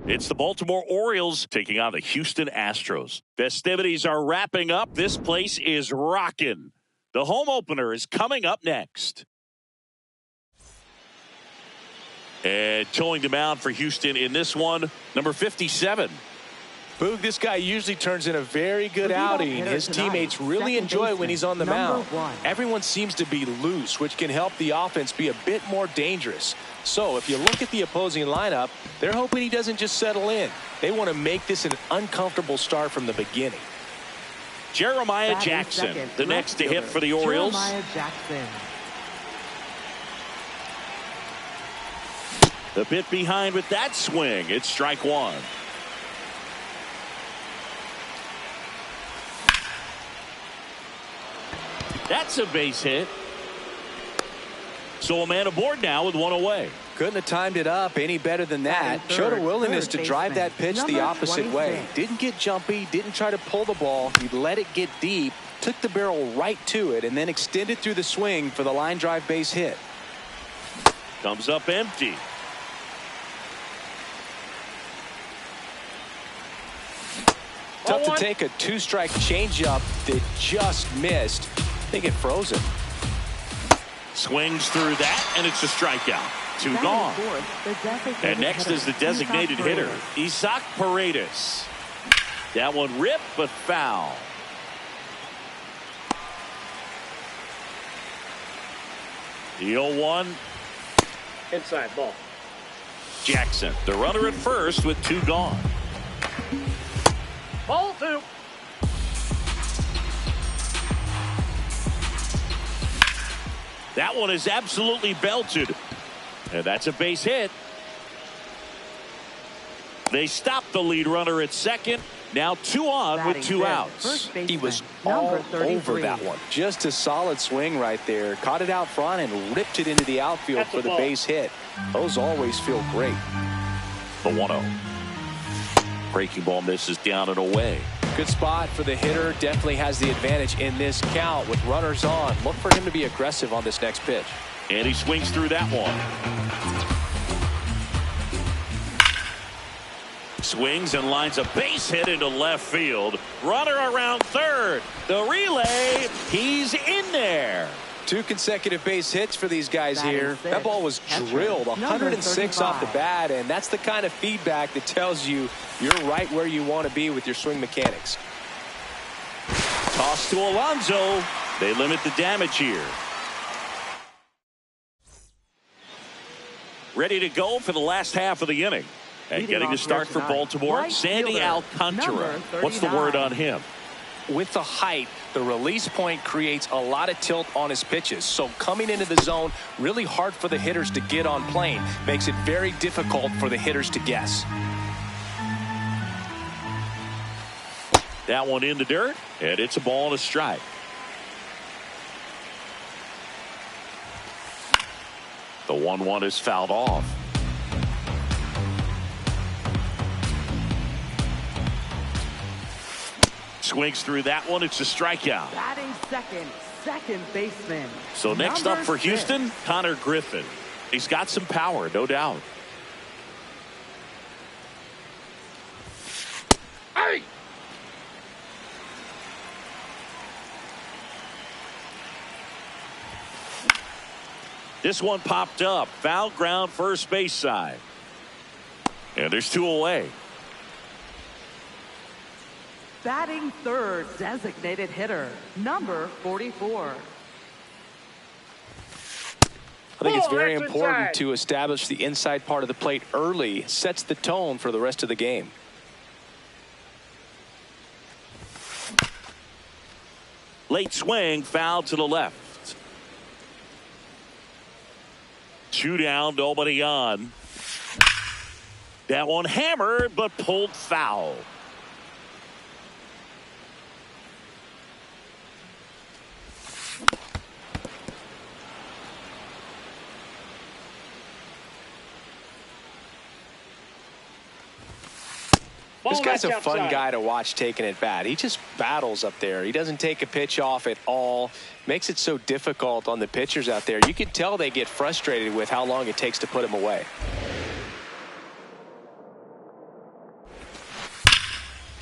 It's the Baltimore Orioles taking on the Houston Astros. Festivities are wrapping up. This place is rocking. The home opener is coming up next. And towing the mound for Houston in this one, number 57. Boog, this guy usually turns in a very good outing. His teammates really enjoy it when he's on the mound. Everyone seems to be loose, which can help the offense be a bit more dangerous. So if you look at the opposing lineup, they're hoping he doesn't just settle in. They want to make this an uncomfortable start from the beginning. Jeremiah Jackson, the next to hit for the Orioles. Jeremiah Jackson. The bit behind with that swing. It's strike one. That's a base hit. So a man aboard now with one away. Couldn't have timed it up any better than that. Showed a willingness to drive that pitch the opposite way. Didn't get jumpy, didn't try to pull the ball. He let it get deep, took the barrel right to it, and then extended through the swing for the line drive base hit. Comes up empty. Tough to take a two-strike changeup that just missed. I think it froze him. Swings through that, and it's a strikeout. Two gone. And next is the designated hitter, Isaac Paredes. That one ripped, but foul. The 0-1. Inside ball. Jackson, the runner at first with two gone. Ball two. That one is absolutely belted. And that's a base hit. They stopped the lead runner at second. Now two on with two outs. He was all over that one. Just a solid swing right there. Caught it out front and ripped it into the outfield for the base hit. Those always feel great. The 1-0. Breaking ball misses down and away. Good spot for the hitter. Definitely has the advantage in this count with runners on. Look for him to be aggressive on this next pitch. And he swings through that one. Swings and lines a base hit into left field. Runner around third. The relay. He's in there. Two consecutive base hits for these guys here. That ball was drilled 106 off the bat, and that's the kind of feedback that tells you you're right where you want to be with your swing mechanics. Toss to Alonso. They limit the damage here. Ready to go for the last half of the inning. And getting the start for Baltimore, Sandy Alcantara. What's the word on him? With the height, the release point creates a lot of tilt on his pitches. So coming into the zone, really hard for the hitters to get on plane. Makes it very difficult for the hitters to guess. That one in the dirt, and it's a ball and a strike. The 1-1 is fouled off. Swings through that one. It's a strikeout. Batting second baseman. So next up for Houston, Connor Griffin. He's got some power, no doubt. Hey! This one popped up. Foul ground first base side. And there's two away. Batting third, designated hitter, number 44. I think it's very important to establish the inside part of the plate early. Sets the tone for the rest of the game. Late swing, foul to the left. Two down, nobody on. That one hammered, but pulled foul. This guy's a fun guy to watch taking at bat. He just battles up there. He doesn't take a pitch off at all. Makes it so difficult on the pitchers out there. You can tell they get frustrated with how long it takes to put him away.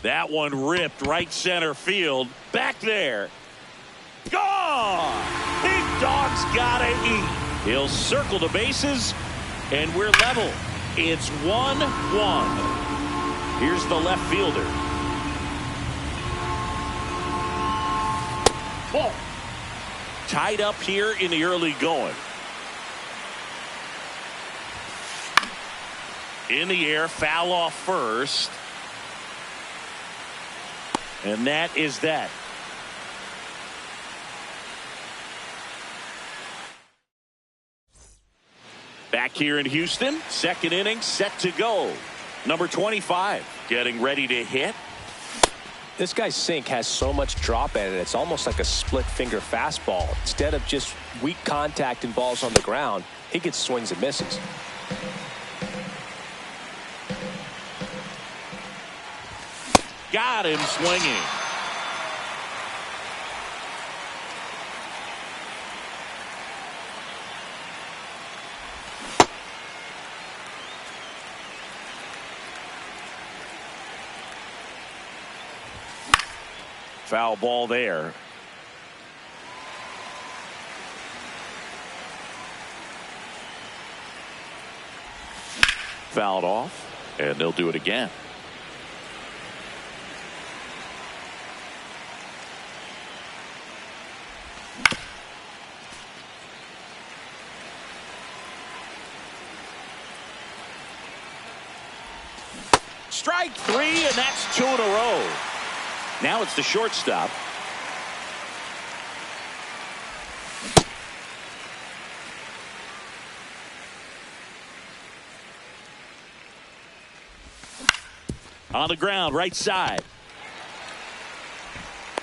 That one ripped right center field. Back there. Gone! Big dog's gotta eat. He'll circle the bases, and we're level. It's 1-1. Here's the left fielder. Ball. Tied up here in the early going. In the air, foul off first. And that is that. Back here in Houston, second inning set to go. Number 25 getting ready to hit. This guy's sink has so much drop at it, it's almost like a split finger fastball. Instead of just weak contact and balls on the ground, he gets swings and misses. Got him swinging. Foul ball there. Fouled off, and they'll do it again. Strike three, and that's 2 in a row. Now it's the shortstop. On the ground, right side.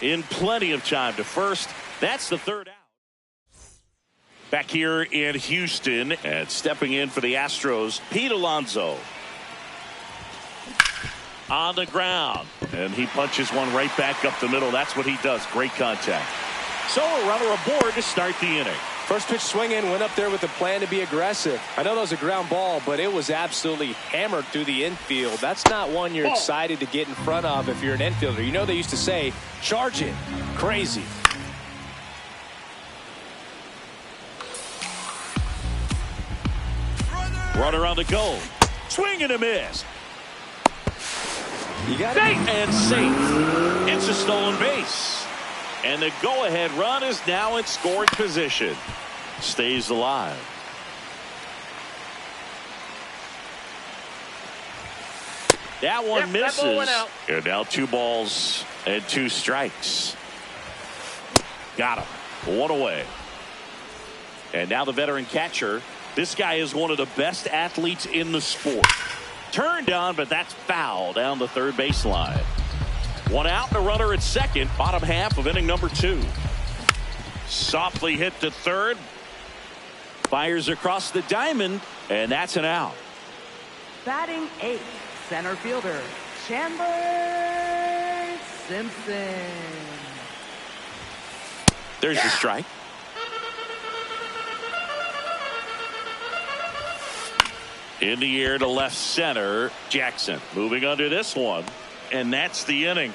In plenty of time to first. That's the third out. Back here in Houston, and stepping in for the Astros, Pete Alonso. On the ground, and he punches one right back up the middle. That's what he does. Great contact. So a runner aboard to start the inning. First pitch swinging, went up there with a plan to be aggressive. I know that was a ground ball, but it was absolutely hammered through the infield. That's not one you're excited to get in front of if you're an infielder. You know they used to say, charge it. Crazy. Runner on the go. Swing and a miss. You got it. And safe. It's a stolen base. And the go-ahead run is now in scoring position. Stays alive. That one misses. That ball went out. And now 2 balls and 2 strikes. Got him. 1 away. And now the veteran catcher. This guy is one of the best athletes in the sport. Turned on, but that's foul down the third baseline. 1 out and a runner at second. Bottom half of inning number 2. Softly hit to third. Fires across the diamond, and that's an out. Batting 8th, center fielder Chandler Simpson. There's the strike. In the air to left center, Jackson moving under this one, and that's the inning.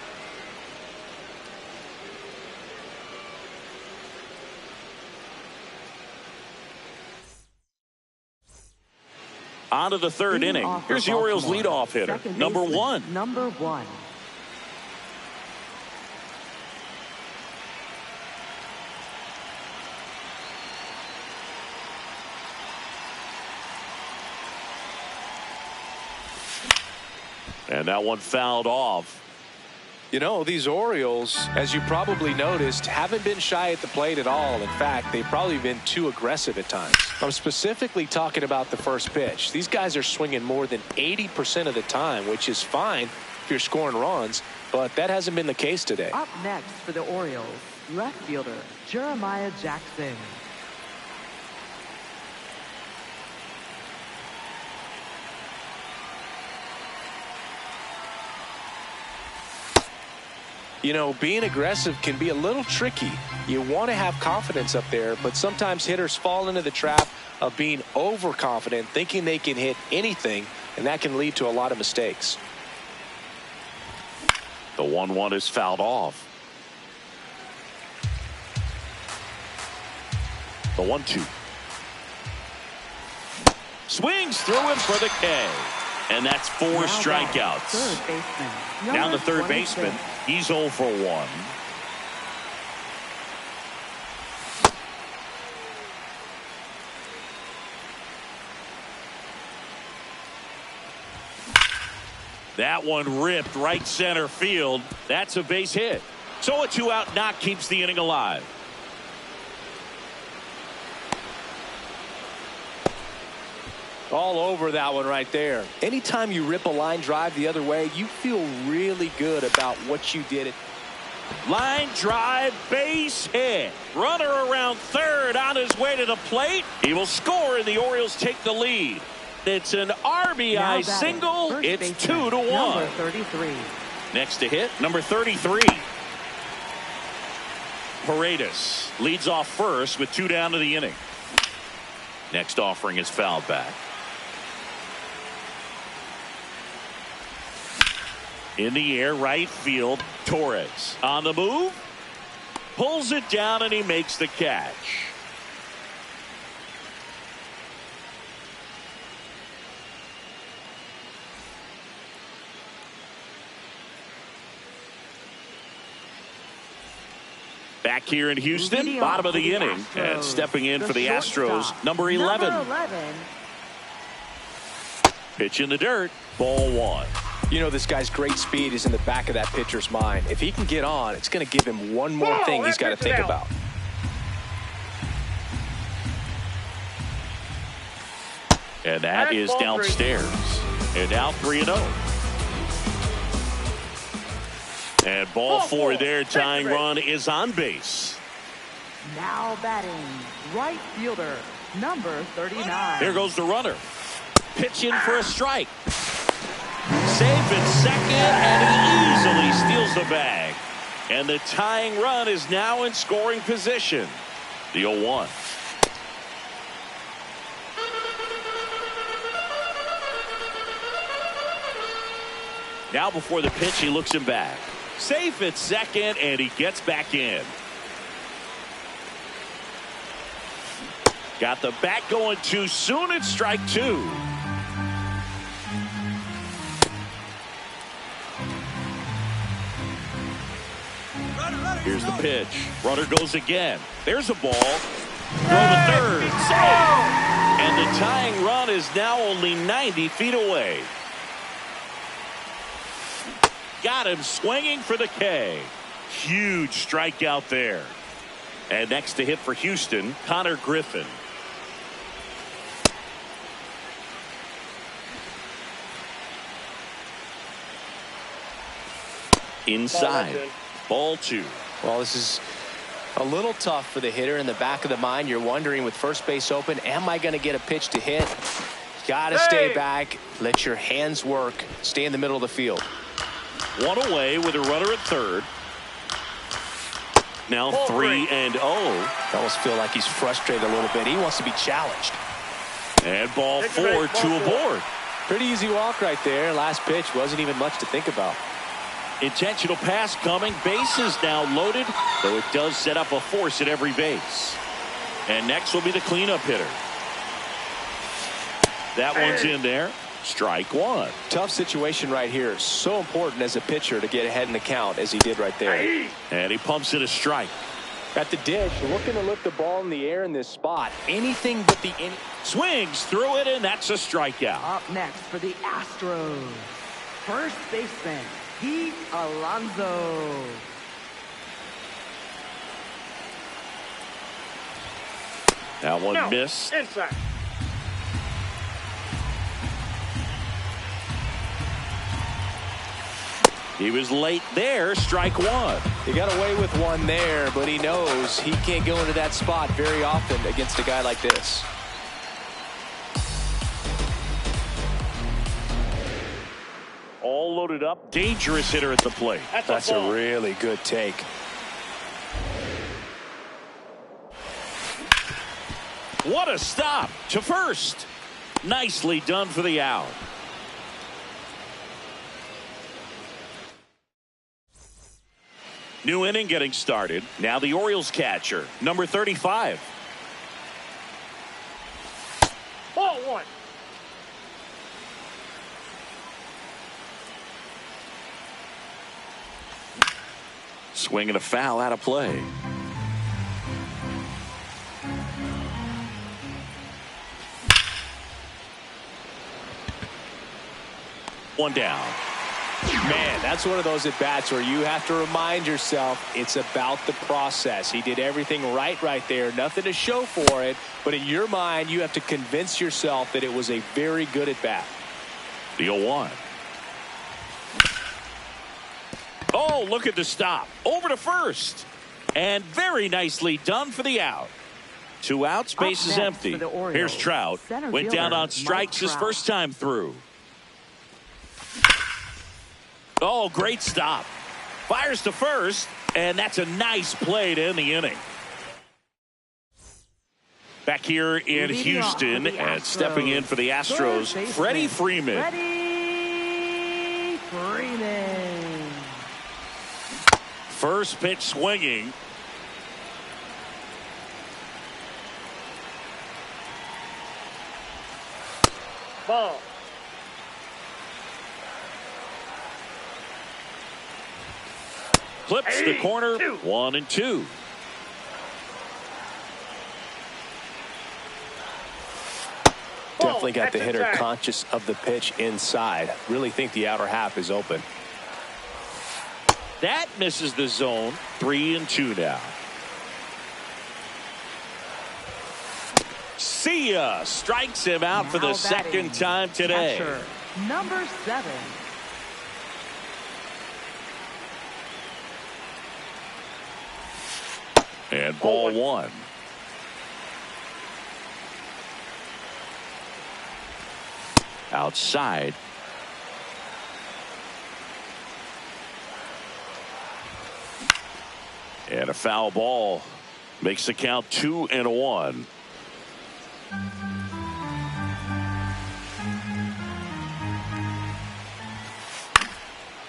On to the third inning. Here's the Orioles leadoff hitter, number 1. Number 1. And that one fouled off. You know, these Orioles, as you probably noticed, haven't been shy at the plate at all. In fact, they've probably been too aggressive at times. I'm specifically talking about the first pitch. These guys are swinging more than 80% of the time, which is fine if you're scoring runs, but that hasn't been the case today. Up next for the Orioles, left fielder Jeremiah Jackson. You know, being aggressive can be a little tricky. You want to have confidence up there, but sometimes hitters fall into the trap of being overconfident, thinking they can hit anything, and that can lead to a lot of mistakes. The 1-1 is fouled off. The 1-2. Swings through him for the K. And that's 4 strikeouts. Now the third baseman. He's 0 for 1. That one ripped right center field. That's a base hit. So a 2-out knock keeps the inning alive. All over that one right there. Anytime you rip a line drive the other way, you feel really good about what you did. Line drive, base hit. Runner around third on his way to the plate. He will score, and the Orioles take the lead. It's an RBI single. It's 2-1. Number 33. Next to hit, number 33. Paredes leads off first with 2 down to the inning. Next offering is fouled back. In the air, right field, Torres on the move, pulls it down, and he makes the catch. Back here in Houston, bottom of the inning, and stepping in for the Astros, number 11. Pitch in the dirt, ball 1. You know, this guy's great speed is in the back of that pitcher's mind. If he can get on, it's going to give him one more thing he's got to think about. And that is downstairs. And now 3-0. And ball 4 there. Tying run is on base. Now batting, right fielder, number 39. Here goes the runner. Pitch in for a strike. Safe at second, and he easily steals the bag. And the tying run is now in scoring position. The 0-1. Now before the pitch, he looks him back. Safe at second, and he gets back in. Got the bat going too soon. It's strike 2. Here's the pitch. Runner goes again. There's a ball. Throw to third. Save. And the tying run is now only 90 feet away. Got him swinging for the K. Huge strikeout there. And next to hit for Houston, Connor Griffin. Inside. Ball 2. Well, this is a little tough for the hitter. In the back of the mind, you're wondering with first base open, am I going to get a pitch to hit? Got to stay back. Let your hands work. Stay in the middle of the field. 1 away with a runner at third. Now 3-0. I almost feel like he's frustrated a little bit. He wants to be challenged. And ball 4, 2 aboard. Pretty easy walk right there. Last pitch wasn't even much to think about. Intentional pass coming. Bases now loaded, though it does set up a force at every base. And next will be the cleanup hitter. That one's in there. Strike 1. Tough situation right here. So important as a pitcher to get ahead in the count as he did right there. And he pumps it a strike. At the dish, looking to lift the ball in the air in this spot. Anything but the swings through it, and that's a strikeout. Up next for the Astros, first baseman, Pete Alonso. That one missed. Inside. He was late there. Strike 1. He got away with one there, but he knows he can't go into that spot very often against a guy like this. All loaded up. Dangerous hitter at the plate. That's a really good take. What a stop to first. Nicely done for the out. New inning getting started. Now the Orioles catcher, number 35. Ball one. Swing and a foul out of play. One down. Man, that's one of those at-bats where you have to remind yourself it's about the process. He did everything right there. Nothing to show for it. But in your mind, you have to convince yourself that it was a very good at-bat. The 0-1. Oh, look at the stop. Over to first. And very nicely done for the out. 2 outs, base is empty. Here's Trout. Went down on strikes his first time through. Oh, great stop. Fires to first, and that's a nice play to end the inning. Back here in Houston, and stepping in for the Astros, Freddie Freeman. Freddie Freeman. First pitch swinging. Ball. Clips the corner, 1-2. Definitely got the hitter conscious of the pitch inside. Really think the outer half is open. That misses the zone. 3-2 now. See ya. Strikes him out for the second time today. Catcher, number 7. And ball 1. Outside. And a foul ball makes the count 2-1.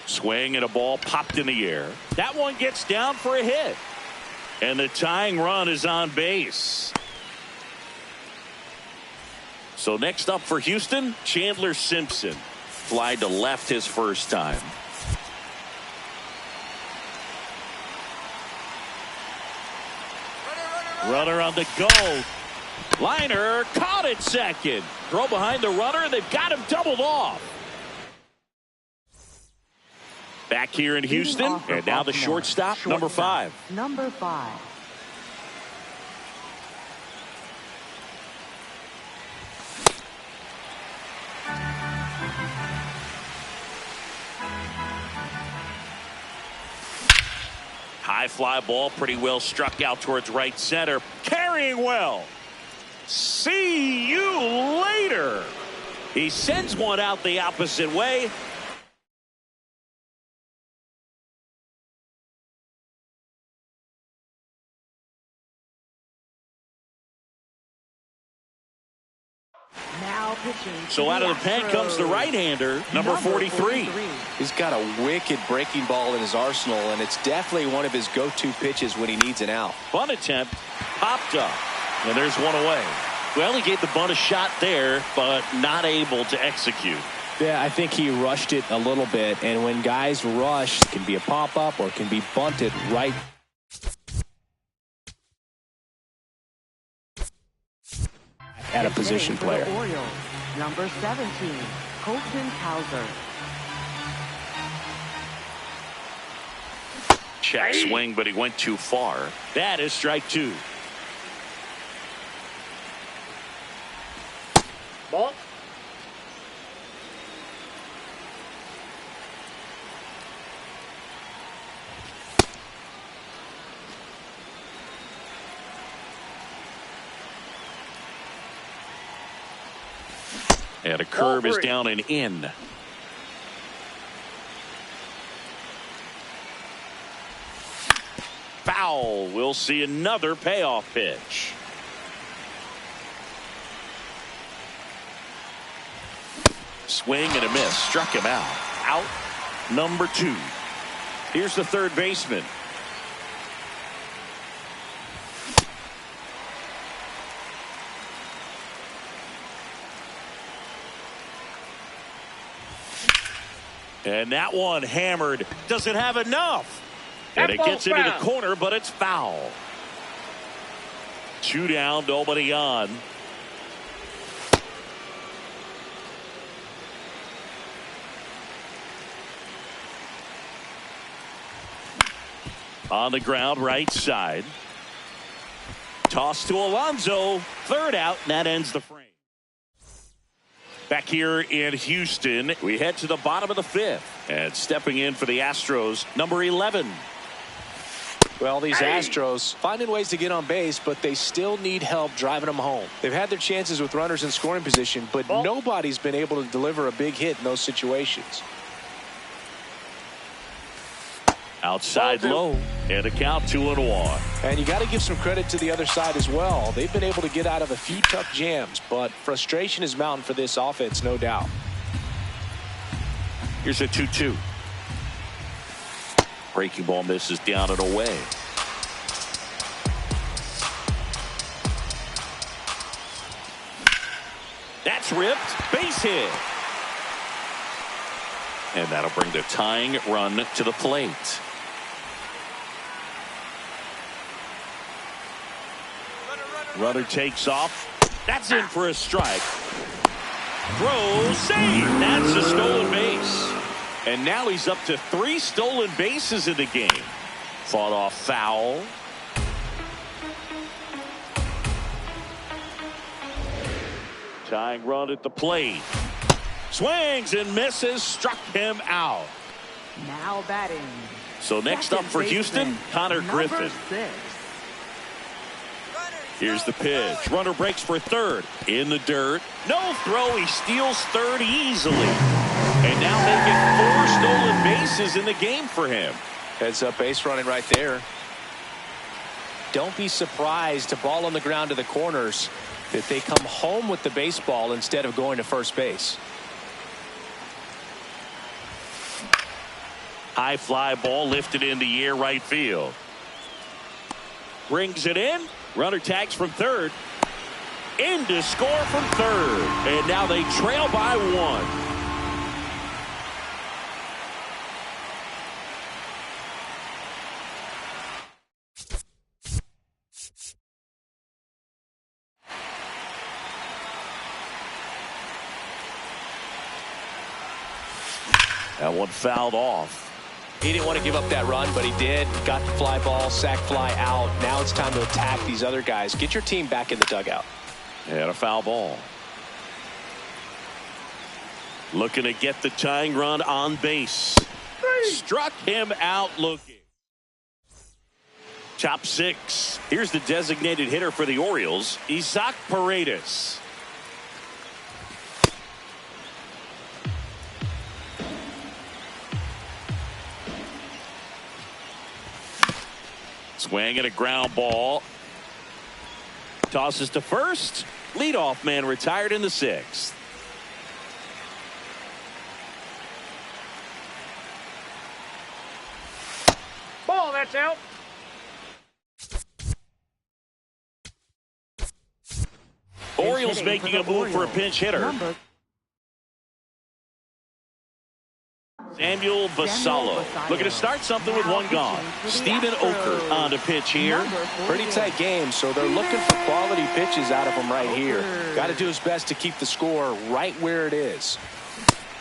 Swing and a ball popped in the air. That one gets down for a hit. And the tying run is on base. So next up for Houston, Chandler Simpson. Fly to left his first time. Runner on the go. Liner caught at second. Throw behind the runner. They've got him doubled off. Back here in Houston, and now the shortstop, number 5. Number 5. High fly ball, pretty well struck out towards right center. Carrying well. See you later. He sends one out the opposite way. Now pitching. So out of the pen comes the right-hander, number 43. He's got a wicked breaking ball in his arsenal, and it's definitely one of his go-to pitches when he needs an out. Bunt attempt, popped up, and there's one away. Well, he gave the bunt a shot there, but not able to execute. Yeah, I think he rushed it a little bit, and when guys rush, it can be a pop-up or it can be bunted right. At a position player. Orioles, number 17, Colton Cowser. Check swing, but he went too far. That is strike 2. Ball. And a curve is down and in. Foul. We'll see another payoff pitch. Swing and a miss. Struck him out. Out number 2. Here's the third baseman, And that one hammered. Doesn't have enough. And it gets into the corner, but it's foul. 2 down, nobody on. On the ground, right side. Toss to Alonso. 3rd out, and that ends the frame. Back here in Houston, we head to the bottom of the 5th. And stepping in for the Astros, number 11. Well, these Astros finding ways to get on base, but they still need help driving them home. They've had their chances with runners in scoring position, but nobody's been able to deliver a big hit in those situations. Outside low, and a count 2-1. And you got to give some credit to the other side as well. They've been able to get out of a few tough jams, but frustration is mounting for this offense, no doubt. Here's a 2-2. Breaking ball misses down and away. That's ripped. Base hit. And that'll bring the tying run to the plate. Runner takes off. That's in for a strike. Throw, save. That's a stolen base. And now he's up to 3 stolen bases in the game. Fought off foul. Tying run at the plate. Swings and misses. Struck him out. Now batting. So next up for Houston, Connor Griffin. 6. Here's the pitch. Runner breaks for 3rd. In the dirt. No throw. He steals 3rd easily. And now making 4 stolen bases in the game for him. Heads up base running right there. Don't be surprised to ball on the ground to the corners that they come home with the baseball instead of going to first base. High fly ball lifted in the air right field. Brings it in. Runner tags from 3rd. In to score from 3rd. And now they trail by 1. That one fouled off. He didn't want to give up that run, but he did. Got the fly ball, sac fly out. Now it's time to attack these other guys. Get your team back in the dugout. And a foul ball. Looking to get the tying run on base. Struck him out looking. Top 6. Here's the designated hitter for the Orioles, Isaac Paredes. Swing and a ground ball. Tosses to first. Leadoff man retired in the 6th. Ball, that's out. Orioles making a move for a pinch hitter. Samuel Basallo looking to start something with 1 gone. Steven Oker on to pitch here. Pretty tight game, so they're looking for quality pitches out of him right here. Got to do his best to keep the score right where it is.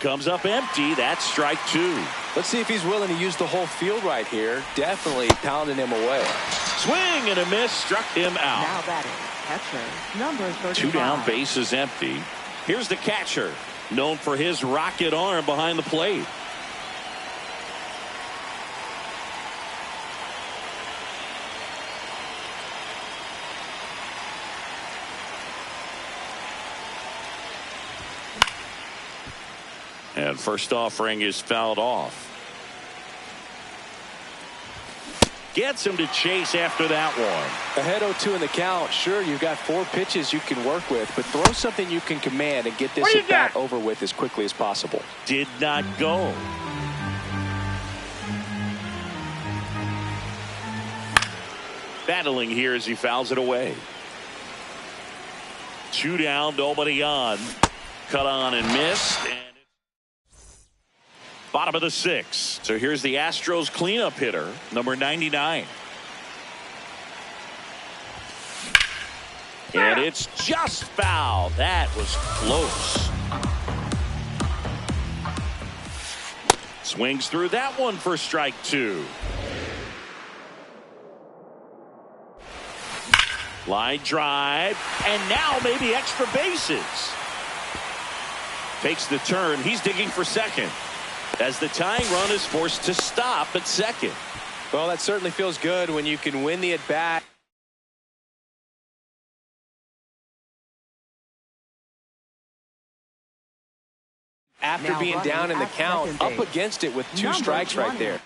Comes up empty. That's strike 2. Let's see if he's willing to use the whole field right here. Definitely pounding him away. Swing and a miss. Struck him out. Now batting. Catcher, number 35. 2 down, base is empty. Here's the catcher, known for his rocket arm behind the plate. And first offering is fouled off. Gets him to chase after that one. Ahead 0-2 in the count. Sure, you've got 4 pitches you can work with, but throw something you can command and get this at bat over with as quickly as possible. Did not go. Battling here as he fouls it away. 2 down, nobody on. Cut on and missed. And Bottom of the 6th. So here's the Astros cleanup hitter, number 99. And it's just foul. That was close. Swings through that one for strike 2. Line drive, and now maybe extra bases. Takes the turn. He's digging for second as the tying run is forced to stop at second. Well, that certainly feels good when you can win the at-bat. After Now being down in the count, up against it with 2 strikes right there.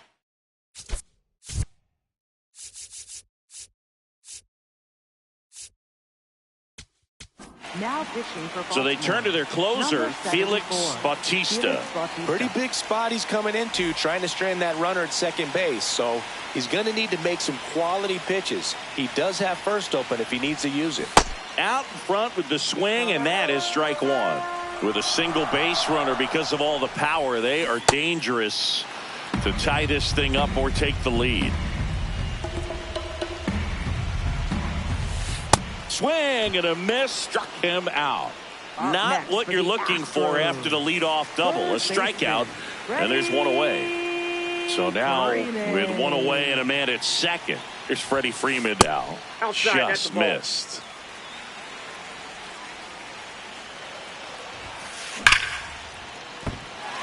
Now pitching for So they turn to their closer, Felix Bautista. Pretty big spot he's coming into, trying to strand that runner at second base. So he's going to need to make some quality pitches. He does have first open if he needs to use it. Out in front with the swing, and that is strike 1. With a single base runner, because of all the power, they are dangerous to tie this thing up or take the lead. Swing and a miss, struck him out. Not what you're looking for after the leadoff double. A strikeout, and there's one away. So now with one away and a man at second, here's Freddie Freeman now. Just missed.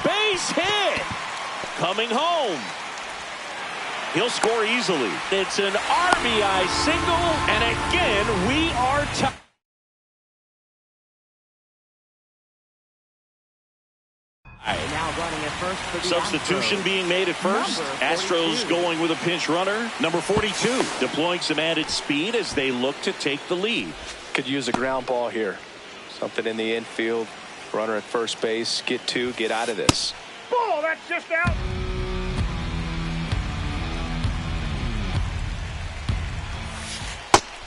Base hit. Coming home. He'll score easily. It's an RBI single, and again, we are tied. Now running at first for the Substitution Astros. being made at first. Astros going with a pinch runner. Number 42 deploying some added speed as they look to take the lead. Could use a ground ball here. Something in the infield. Runner at first base. Get 2. Get out of this. Ball, that's just out.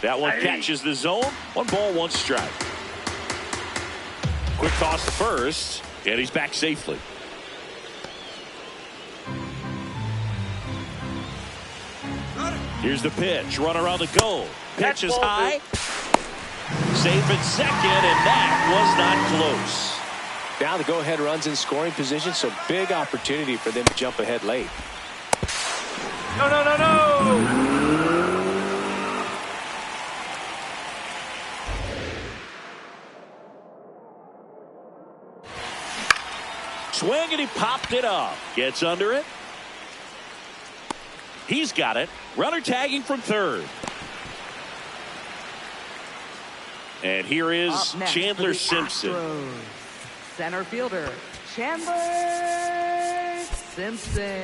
That one catches the zone. 1 ball, 1 strike. Quick toss to first, and he's back safely. Here's the pitch. Runner on the go. Pitch is high. Safe at second, and that was not close. Now the go-ahead run's in scoring position, so big opportunity for them to jump ahead late. No, no, no, no. Swing, and he popped it up. Gets under it. He's got it. Runner tagging from third. And here is Chandler Simpson. Astros. Center fielder Chandler Simpson.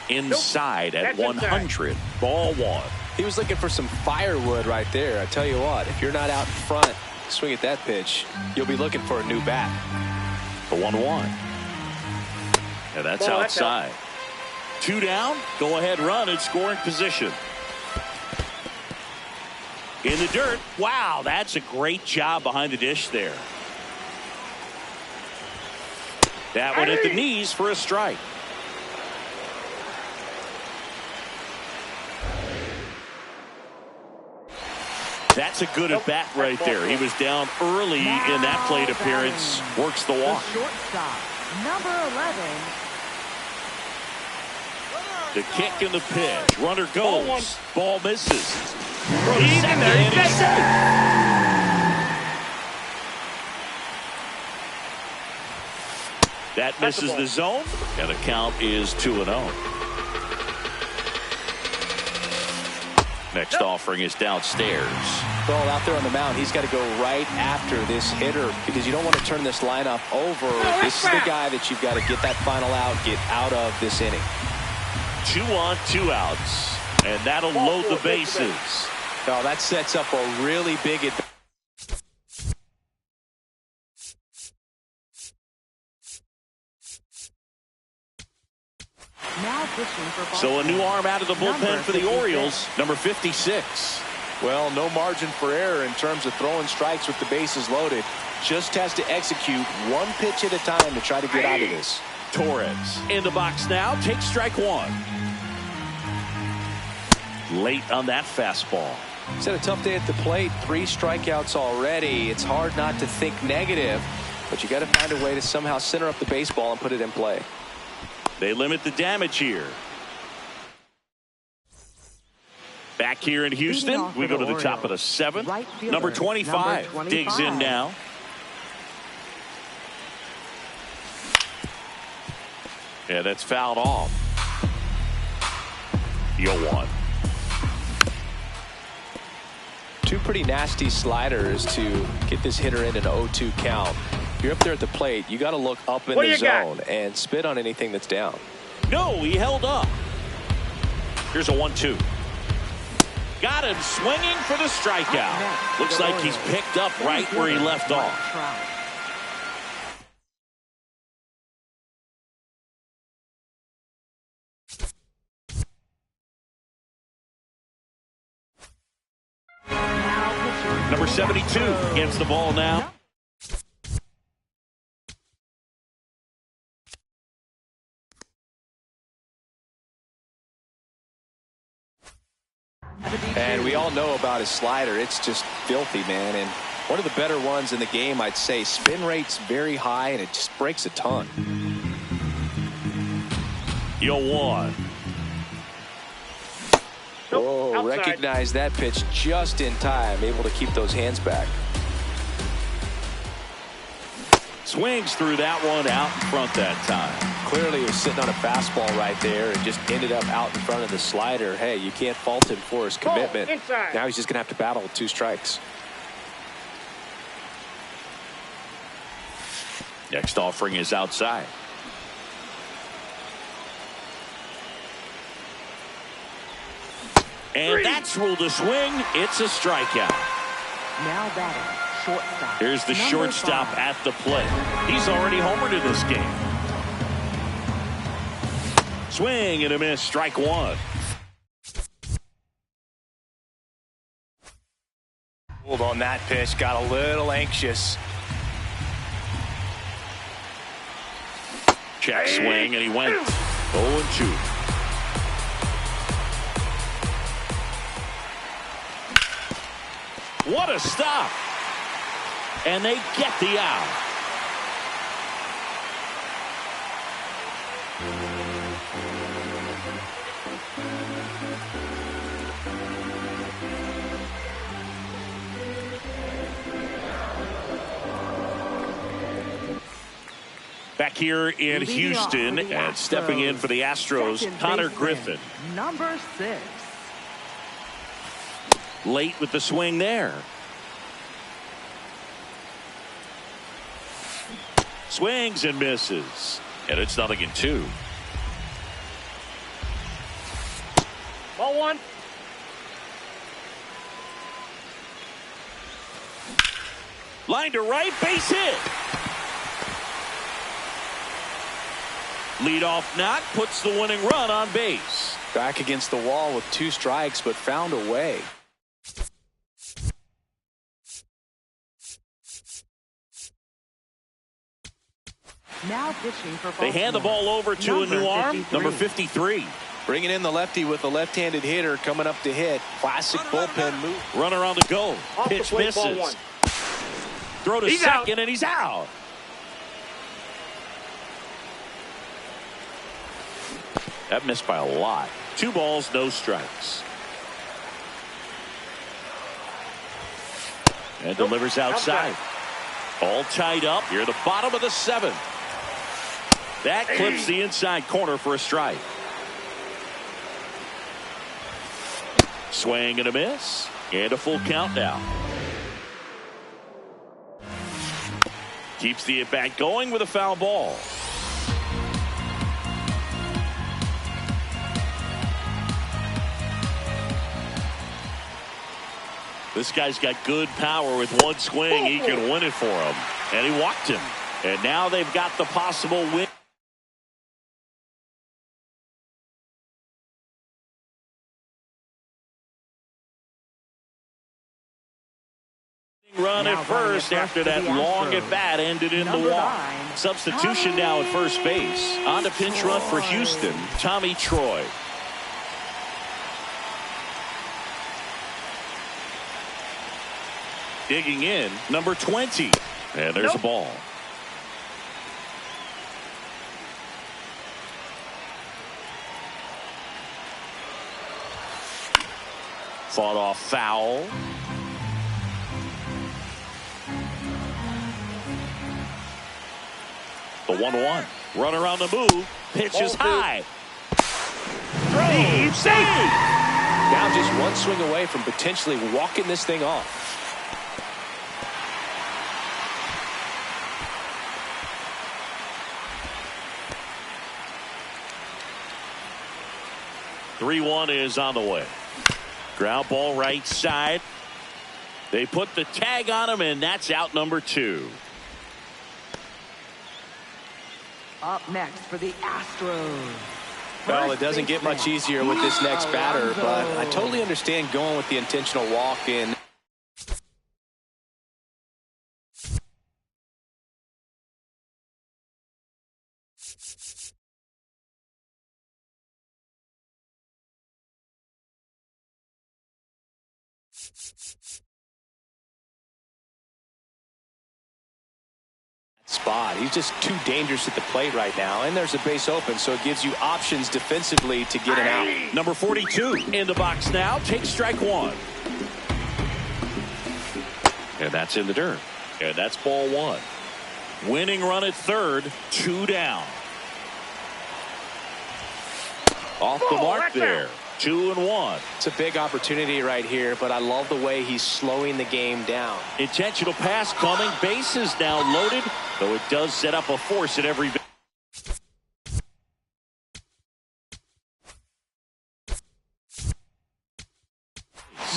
Inside at That's 100. Ball 1. He was looking for some firewood right there. I tell you what, if you're not out in front, swing at that pitch, you'll be looking for a new bat. The 1-1. And that's Ball, outside. 2 down. Go ahead run in scoring position. In the dirt. Wow, that's a great job behind the dish there. That one at the knees for a strike. That's a good at bat right there. He was down early in that plate appearance. Works the walk. The shortstop, number 11. The kick and the pitch. Runner goes. Ball misses. He's in there. He's safe. That misses the zone, and the count is 2-0. Next offering is downstairs. Well, out there on the mound, he's got to go right after this hitter because you don't want to turn this lineup over. This is the guy that you've got to get that final out, get out of this inning. 2 on, 2 outs, and that'll load the bases. No, that sets up a really big advantage. So a new arm out of the bullpen for the Orioles, number 56. Well, no margin for error in terms of throwing strikes with the bases loaded. Just has to execute one pitch at a time to try to get out of this. Torres in the box now. Takes strike one. Late on that fastball. He's had a tough day at the plate. 3 strikeouts already. It's hard not to think negative, but you got to find a way to somehow center up the baseball and put it in play. They limit the damage here. Back here in Houston, we go to the top of the 7th. Right fielder, Number 25 digs in now. Yeah, that's fouled off. 0-1. 2 pretty nasty sliders to get this hitter in an 0-2 count. If you're up there at the plate, you got to look up in the zone and spit on anything that's down. No, he held up. Here's a 1-2. Got him swinging for the strikeout. Looks like he's picked up right where he left off. Number 72 gets the ball now. And we all know about his slider. It's just filthy, man. And one of the better ones in the game, I'd say. Spin rate's very high, and it just breaks a ton. 0-1. Oh, recognize that pitch just in time. Able to keep those hands back. Swings through that one out in front that time. Clearly he was sitting on a fastball right there and just ended up out in front of the slider. Hey, you can't fault him for his commitment. Now he's just going to have to battle with 2 strikes. Next offering is outside. And that's ruled a swing. It's a strikeout. Now batting, shortstop. Here's the shortstop at the plate. He's already homered in this game. Swing and a miss. Strike 1. Hold on that pitch. Got a little anxious. Check swing, and he went 0-2. What a stop. And they get the out. Back here in Houston and stepping in for the Astros, Connor Griffin. Number 6. Late with the swing there. Swings and misses. And it's 0-2. Ball 1. Line to right, base hit. Leadoff knock puts the winning run on base. Back against the wall with 2 strikes, but found a way. Now pitching for They hand the ball over to a new arm, number 53. Bringing in the lefty with a left-handed hitter coming up to hit. Classic bullpen move. Runner on the go. Pitch misses. Throw to second, and he's out. That missed by a lot. 2 balls, no strikes. And delivers outside. All tied up here at the bottom of the 7th. That clips the inside corner for a strike. Swing and a miss. And a full count now. Keeps the at-bat going with a foul ball. This guy's got good power. With one swing, he can win it for him. And he walked him. And now they've got the possible win. Run at first. first after that long at bat ended in the walk. Substitution now at first base. On to pinch run for Houston, Tommy Troy. Digging in, number 20. And there's a ball. Fought off foul. The 1-1. Runner on the move. Pitch is high. Throw. Safe. Now just one swing away from potentially walking this thing off. Three-1 is on the way. Ground ball right side. They put the tag on him, and that's out number 2. Up next for the Astros. Well, it doesn't get much easier with this next batter, but I totally understand going with the intentional walk in. Spot. He's just too dangerous at the plate right now, and there's a base open, so it gives you options defensively to get him out. Number 42 in the box now. Takes strike 1. And that's in the dirt. And that's ball 1. Winning run at third. 2 down. Off the mark there. 2-1. It's a big opportunity right here, but I love the way he's slowing the game down. Intentional pass coming. Bases now loaded, though it does set up a force at every base.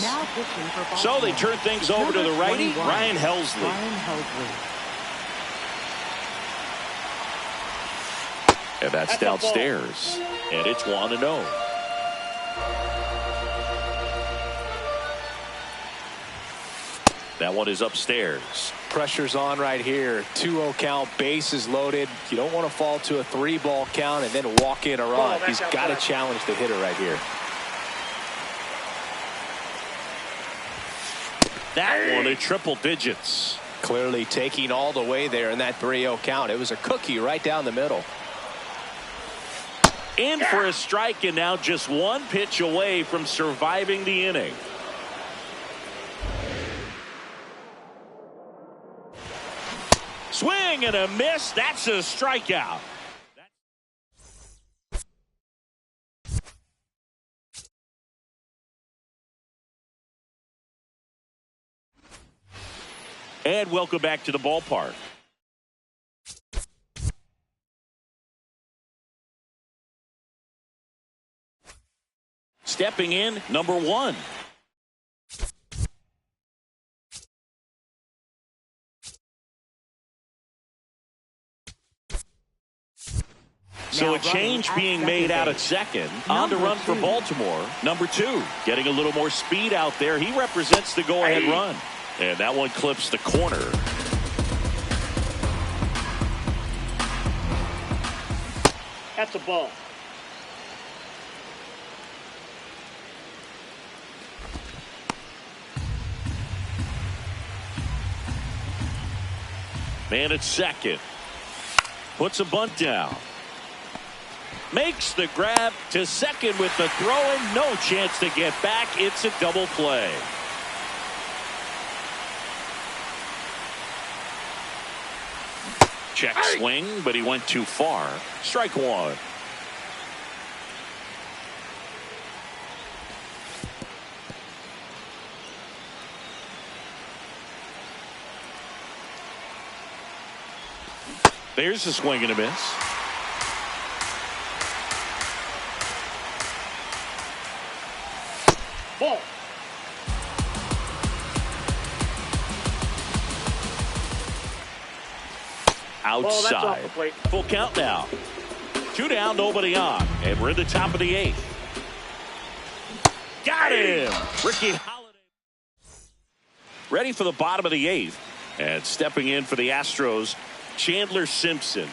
Now pitching for So they turn things over to the righty, Ryan Helsley. And that's downstairs. And it's 1-0. That one is upstairs. Pressure's on right here. 2-0 count, bases loaded. You don't want to fall to a 3-ball count and then walk in a run. He's got to challenge the hitter right here. That one at triple digits. Clearly taking all the way there in that 3-0 count. It was a cookie right down the middle. In for a strike, and now just one pitch away from surviving the inning. Swing and a miss. That's a strikeout. And welcome back to the ballpark. Stepping in, number 1. So a change being made out at second. On to run for Baltimore. Number 2, getting a little more speed out there. He represents the go-ahead run. And that one clips the corner. That's a ball. Man at second. Puts a bunt down. Makes the grab to second with the throw in. No chance to get back. It's a double play. Check swing, but he went too far. Strike 1. There's a swing and a miss. Ball. Outside. Full count now. 2 down, nobody on. And we're in the top of the 8th. Got him! Ricky Holiday. Ready for the bottom of the 8th. And stepping in for the Astros, Chandler Simpson.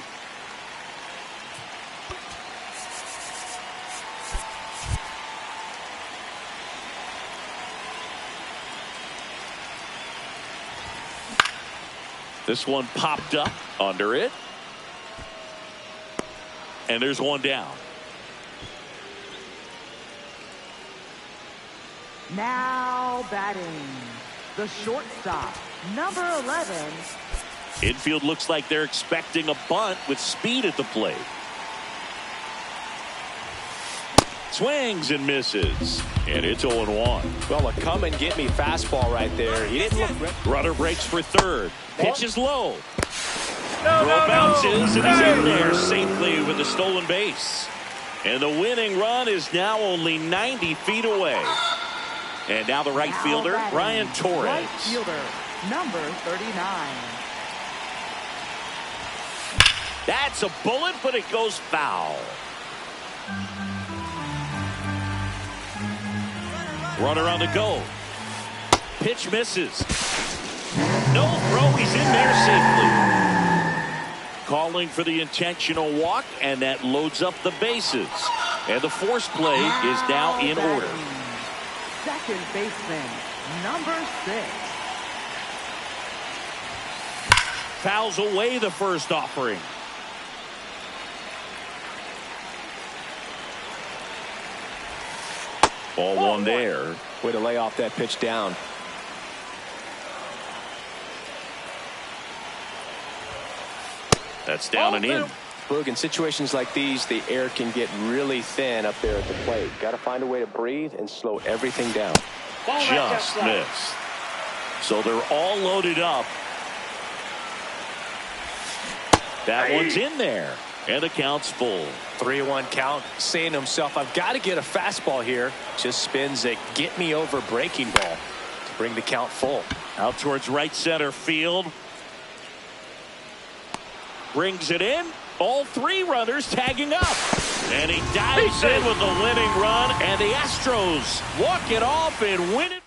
This one popped up under it. And there's one down. Now batting, the shortstop, number 11. Infield looks like they're expecting a bunt with speed at the plate. Swings and misses. And it's 0-1. Well, a come and get me fastball right there. He didn't look ready. Runner breaks for third. Pitch is low. Throw bounces and he's in there safely with the stolen base. And the winning run is now only 90 feet away. And now the right fielder, Brian Torres. Right fielder, number 39. That's a bullet, but it goes foul. Runner on the go. Pitch misses. No throw. He's in there safely. Calling for the intentional walk, and that loads up the bases. And the force play is now in order. Second baseman, number 6. Fouls away the first offering. Ball one there. Way to lay off that pitch down. That's down and in. Boog, in situations like these, the air can get really thin up there at the plate. Got to find a way to breathe and slow everything down. Just missed. So they're all loaded up. That one's in there. And the count's full. 3-1 count. Saying to himself, I've got to get a fastball here. Just spins a get me over breaking ball to bring the count full. Out towards right center field. Brings it in. All three runners tagging up. And he dives in with the winning run. And the Astros walk it off and win it.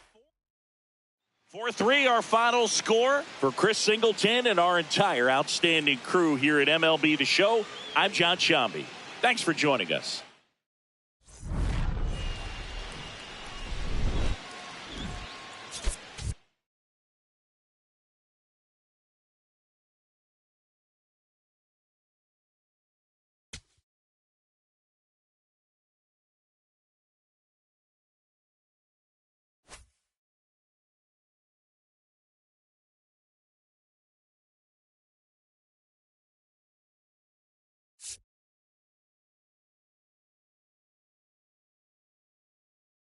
4-3 our final score. For Chris Singleton and our entire outstanding crew here at MLB The Show, I'm John Shambi. Thanks for joining us.